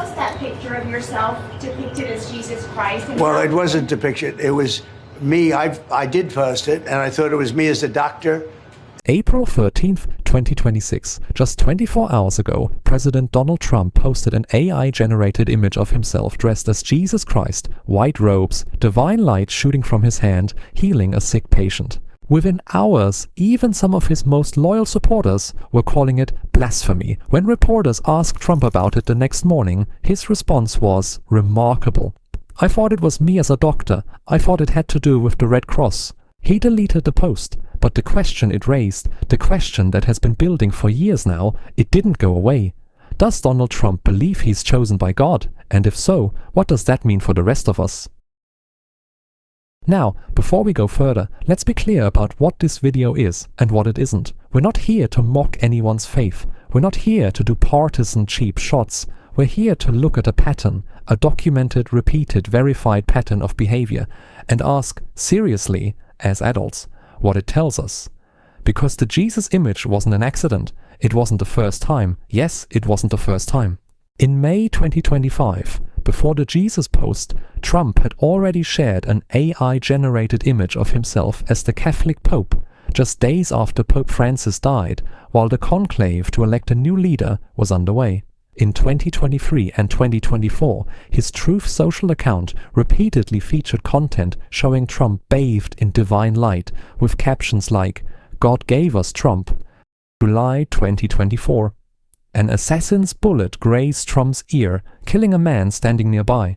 was that picture of yourself depicted as Jesus Christ? Well, it wasn't depicted. It was me. I did post it, and I thought it was me as a doctor. April 13th, 2026. Just 24 hours ago, President Donald Trump posted an AI-generated image of himself dressed as Jesus Christ, white robes, divine light shooting from his hand, healing a sick patient. Within hours, even some of his most loyal supporters were calling it blasphemy. When reporters asked Trump about it the next morning, his response was remarkable. "I thought it was me as a doctor. I thought it had to do with the Red Cross." He deleted the post, but the question it raised, the question that has been building for years now, it didn't go away. Does Donald Trump believe he's chosen by God? And if so, what does that mean for the rest of us? Now, before we go further, let's be clear about what this video is and what it isn't. We're not here to mock anyone's faith. We're not here to do partisan cheap shots. We're here to look at a pattern, a documented, repeated, verified pattern of behavior, and ask seriously, as adults, what it tells us. Because the Jesus image wasn't an accident. It wasn't the first time. Yes, it wasn't the first time. In May 2025, before the Jesus post, Trump had already shared an AI-generated image of himself as the Catholic Pope, just days after Pope Francis died, while the conclave to elect a new leader was underway. In 2023 and 2024, his Truth Social account repeatedly featured content showing Trump bathed in divine light, with captions like, "God gave us Trump." July 2024. An assassin's bullet grazed Trump's ear, killing a man standing nearby.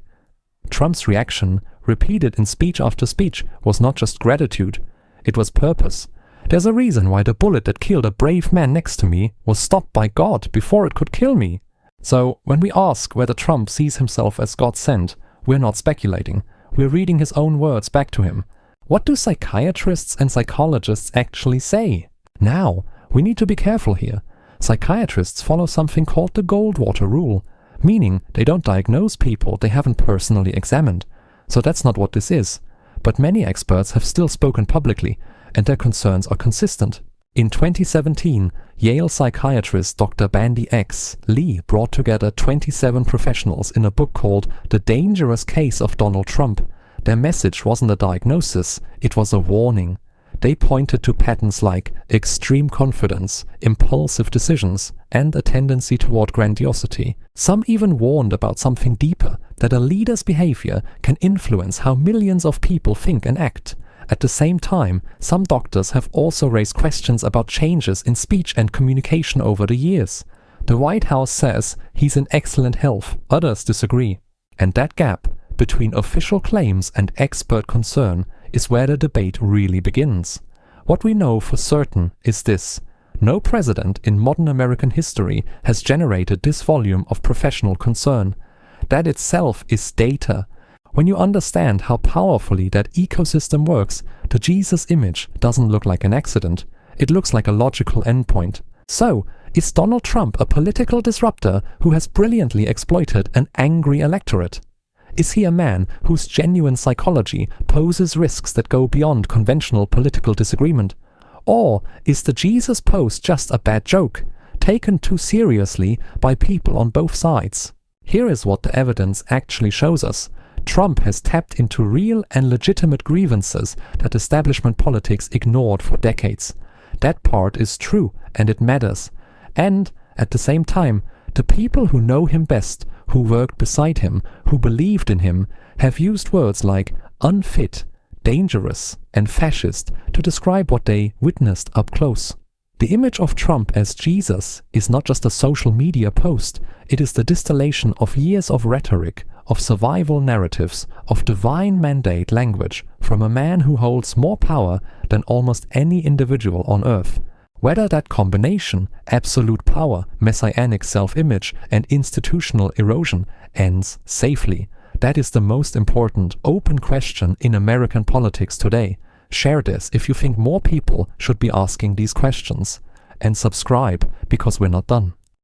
Trump's reaction, repeated in speech after speech, was not just gratitude, it was purpose. "There's a reason why the bullet that killed a brave man next to me was stopped by God before it could kill me." So, when we ask whether Trump sees himself as God sent, we're not speculating. We're reading his own words back to him. What do psychiatrists and psychologists actually say? Now, we need to be careful here. Psychiatrists follow something called the Goldwater Rule, meaning they don't diagnose people they haven't personally examined. So that's not what this is. But many experts have still spoken publicly, and their concerns are consistent. In 2017, Yale psychiatrist Dr. Bandy X. Lee brought together 27 professionals in a book called The Dangerous Case of Donald Trump. Their message wasn't a diagnosis, it was a warning. They pointed to patterns like extreme confidence, impulsive decisions, and a tendency toward grandiosity. Some even warned about something deeper, that a leader's behavior can influence how millions of people think and act. At the same time, some doctors have also raised questions about changes in speech and communication over the years. The White House says he's in excellent health, others disagree. And that gap between official claims and expert concern is where the debate really begins. What we know for certain is this: no president in modern American history has generated this volume of professional concern. That itself is data. When you understand how powerfully that ecosystem works, the Jesus image doesn't look like an accident. It looks like a logical endpoint. So, is Donald Trump a political disruptor who has brilliantly exploited an angry electorate? Is he a man whose genuine psychology poses risks that go beyond conventional political disagreement? Or is the Jesus post just a bad joke, taken too seriously by people on both sides? Here is what the evidence actually shows us. Trump has tapped into real and legitimate grievances that establishment politics ignored for decades. That part is true, and it matters. And, at the same time, the people who know him best, who worked beside him, who believed in him, have used words like unfit, dangerous, and fascist to describe what they witnessed up close. The image of Trump as Jesus is not just a social media post, it is the distillation of years of rhetoric, of survival narratives, of divine mandate language from a man who holds more power than almost any individual on earth. Whether that combination, absolute power, messianic self-image, and institutional erosion, ends safely, that is the most important open question in American politics today. Share this if you think more people should be asking these questions. And subscribe, because we're not done.